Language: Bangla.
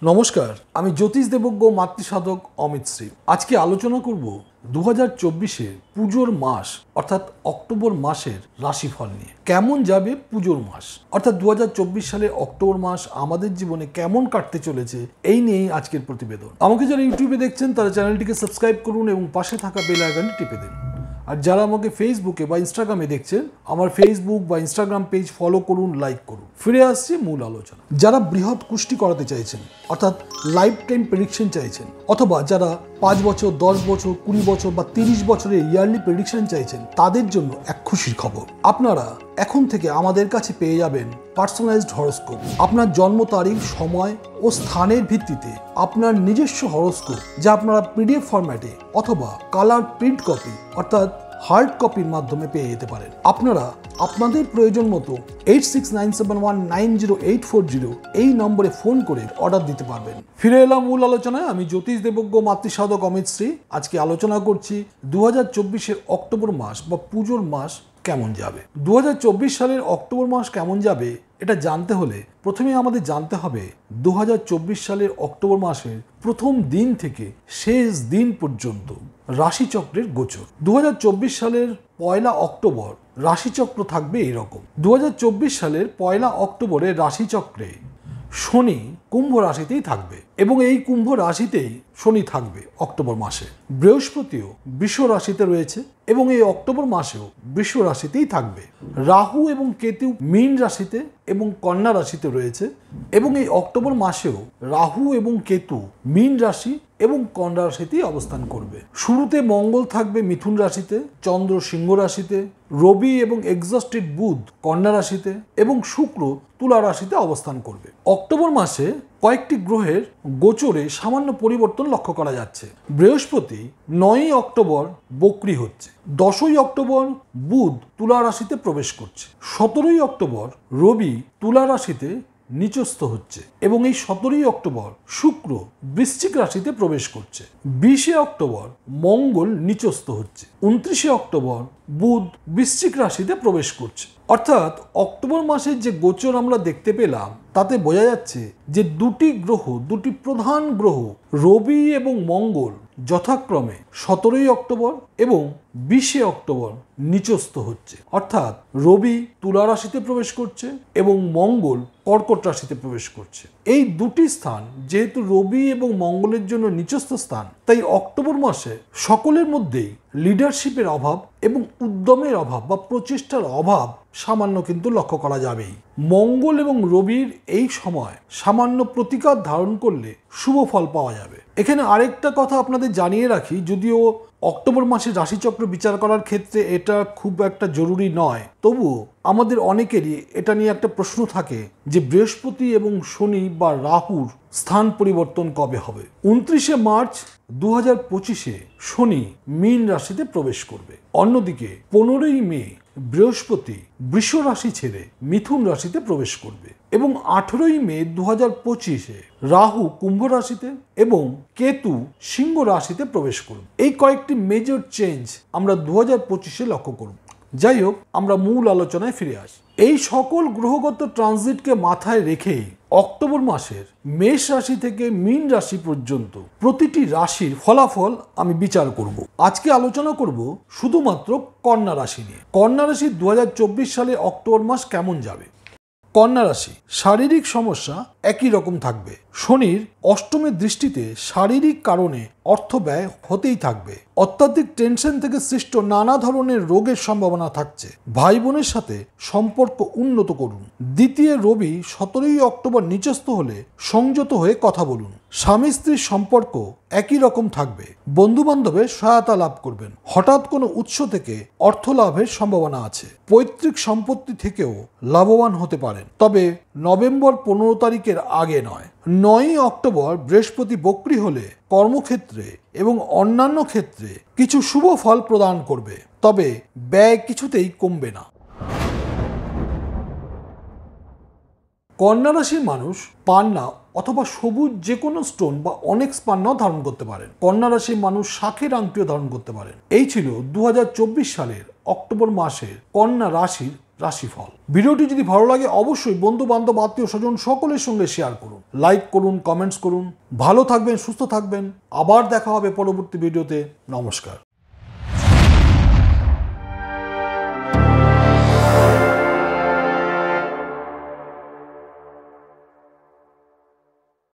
নমস্কার, আমি জ্যোতিষ দেবজ্ঞ মাতৃসাধক অমিত শ্রী। আজকে আলোচনা করব 2024-এর পুজোর মাস অর্থাৎ অক্টোবর মাসের রাশিফল নিয়ে। কেমন যাবে পুজোর মাস অর্থাৎ 2024 সালের অক্টোবর মাস আমাদের জীবনে কেমন কাটতে চলেছে এই নিয়েই আজকের প্রতিবেদন। আমাকে যারা ইউটিউবে দেখছেন তারা চ্যানেলটিকে সাবস্ক্রাইব করুন এবং পাশে থাকা বেল আইকনটি টিপে দিন। আর যারা আমাকে ফেসবুকে বা ইনস্টাগ্রামে দেখছেন আমার ফেসবুক বা ইনস্টাগ্রাম পেজ ফলো করুন, লাইক করুন। ফিরে আসছি মূল আলোচনা। যারা বৃহৎ কুষ্টি করাতে চাইছেন অর্থাৎ লাইফ টাইম প্রেডিকশন চাইছেন, অথবা যারা 5 বছর 10 বছর 20 বছর বা 30 বছরের ইয়ারলি প্রেডিকশন চাইছেন, তাদের জন্য এক খুশির খবর। আপনারা এখন থেকে আমাদের কাছে পেয়ে যাবেন পার্সোনালাইজড হরোস্কোপ। আপনার জন্ম তারিখ, সময় ও স্থানের ভিত্তিতে আপনার নিজস্ব হরোস্কোপ, যা আপনারা পিডিএফ ফরম্যাটে অথবা কালার প্রিন্ট কপি অর্থাৎ হার্ড কপির মাধ্যমে পেয়ে যেতে পারেন। আপনারা আপনাদের প্রয়োজন মতো 8697190840 এই নম্বরে ফোন করে অর্ডার দিতে পারবেন। ফিরে এলাম মূল আলোচনায়। আমি জ্যোতিষ দেবজ্ঞ মাতৃসাধক অমিত শ্রী। আজকে আলোচনা করছি 2024-এর অক্টোবর মাস বা পুজোর মাস কেমন যাবে। 2024 সালের অক্টোবর মাস কেমন যাবে এটা জানতে হলে প্রথমে আমাদের জানতে হবে 2024 সালের অক্টোবর মাসের প্রথম দিন থেকে শেষ দিন পর্যন্ত রাশিচক্রের গোচর। 2024 সালের 1 অক্টোবর রাশিচক্র থাকবে এরকম। 2024 সালের 1 অক্টোবরে রাশিচক্রে শনি কুম্ভ রাশিতেই থাকবে এবং এই কুম্ভ রাশিতেই শনি থাকবে অক্টোবর মাসে। বৃহস্পতিও বৃষ রাশিতে রয়েছে এবং এই অক্টোবর মাসেও বৃষ রাশিতেই থাকবে। রাহু এবং কেতু মীন রাশিতে এবং কন্যা রাশিতে রয়েছে এবং এই অক্টোবর মাসেও রাহু এবং কেতু মীন রাশি এবং কন্যা রাশিতেই অবস্থান করবে। শুরুতে মঙ্গল থাকবে মিথুন রাশিতে, চন্দ্র সিংহ রাশিতে, রবি এবং এক্সস্টেড বুধ কন্যা রাশিতে এবং শুক্র তুলা রাশিতে অবস্থান করবে। অক্টোবর মাসে কয়েকটি গ্রহের গোচরে সামান্য পরিবর্তন লক্ষ্য করা যাচ্ছে। বৃহস্পতি 9 অক্টোবর বক্রী হচ্ছে, 10 অক্টোবর বুধ তুলা রাশিতে প্রবেশ করছে, 17 অক্টোবর রবি তুলা রাশিতে নিচস্থ হচ্ছে এবং এই 17 অক্টোবর শুক্র বৃশ্চিক রাশিতে প্রবেশ করছে, 20 অক্টোবর মঙ্গল নিচস্থ হচ্ছে, 29 অক্টোবর বুধ বৃশ্চিক রাশিতে প্রবেশ করছে। অর্থাৎ অক্টোবর মাসের যে গোচর আমরা দেখতে পেলাম তাতে বোঝা যাচ্ছে যে দুটি প্রধান গ্রহ রবি এবং মঙ্গল যথাক্রমে 17 অক্টোবর এবং 20 অক্টোবর নিচস্থ হচ্ছে। অর্থাৎ রবি তুলা রাশিতে প্রবেশ করছে এবং মঙ্গল কর্কট রাশিতে প্রবেশ করছে। এই দুটি স্থান যেহেতু রবি এবং মঙ্গলের জন্য নিচস্থ স্থান, তাই অক্টোবর মাসে সকলের মধ্যেই লিডারশিপের অভাব এবং উদ্যমের অভাব বা প্রচেষ্টার অভাব সামান্য কিন্তু লক্ষ্য করা যাবেই। মঙ্গল এবং রবির এই সময় সামান্য প্রতিকার ধারণ করলে শুভ ফল পাওয়া যাবে। এখানে আরেকটা কথা আপনাদের জানিয়ে রাখি, যদিও অক্টোবর মাসে রাশিচক্র বিচার করার ক্ষেত্রে এটা খুব একটা জরুরি নয়, তবুও আমাদের অনেকেরই এটা নিয়ে একটা প্রশ্ন থাকে যে বৃহস্পতি এবং শনি বা রাহুর স্থান পরিবর্তন কবে হবে। 29 মার্চ 2025-এ শনি মীন রাশিতে প্রবেশ করবে। অন্যদিকে 15 মে বৃহস্পতি বৃষ রাশি ছেড়ে মিথুন রাশিতে প্রবেশ করবে এবং 18 মে 2025-এ রাহু কুম্ভ রাশিতে এবং কেতু সিংহ রাশিতে প্রবেশ করবে। এই কয়েকটি মেজর চেঞ্জ আমরা 2025-এ লক্ষ্য করব। যাই হোক, আমরা মূল আলোচনায় ফিরে আসি। এই সকল গ্রহগত ট্রানজিটকে মাথায় রেখেই অক্টোবর মাসের মেষ রাশি থেকে মীন রাশি পর্যন্ত প্রতিটি রাশির ফলাফল আমি বিচার করব। আজকে আলোচনা করব শুধুমাত্র কন্যা রাশি নিয়ে। কন্যা রাশি 2024 সালে অক্টোবর মাস কেমন যাবে। কন্যা রাশি শারীরিক সমস্যা একই রকম থাকবে। শনির অষ্টমের দৃষ্টিতে শারীরিক কারণে অর্থ ব্যয় হতেই থাকবে। অত্যাধিক টেনশন থেকে সৃষ্ট নানা ধরনের রোগের সম্ভাবনা থাকছে। ভাই বোনের সাথে সম্পর্ক উন্নত করুন। দ্বিতীয় রবি 17 অক্টোবর নিচস্থ হলে সংযত হয়ে কথা বলুন। স্বামী স্ত্রীর সম্পর্ক একই রকম থাকবে। বন্ধু বান্ধবের সহায়তা লাভ করবেন। হঠাৎ কোনো উৎস থেকে অর্থ লাভের সম্ভাবনা আছে। পৈতৃক সম্পত্তি থেকেও লাভবান হতে পারেন, তবে নভেম্বর 15 তারিখের আগে নয়। 9 অক্টোবর বৃহস্পতি বক্রী হলে কর্মক্ষেত্রে এবং অন্যান্য ক্ষেত্রে কিছু শুভ ফল প্রদান করবে, তবে ব্যয় কিছুতেই কমবে না। কন্যা রাশির মানুষ পান্না অথবা সবুজ যে কোনো স্টোন বা অনেক্স পান্নাও ধারণ করতে পারেন। কন্যা রাশির মানুষ শাঁখের আংটিও ধারণ করতে পারেন। এই ছিল 2024 সালের অক্টোবর মাসের কন্যা রাশির রাশিফল। ভিডিওটি যদি ভালো লাগে অবশ্যই বন্ধু বান্ধব আত্মীয় স্বজন সকলের সঙ্গে শেয়ার করুন, লাইক করুন, কমেন্টস করুন। ভালো থাকবেন, সুস্থ থাকবেন। আবার দেখা হবে পরবর্তী ভিডিওতে। নমস্কার।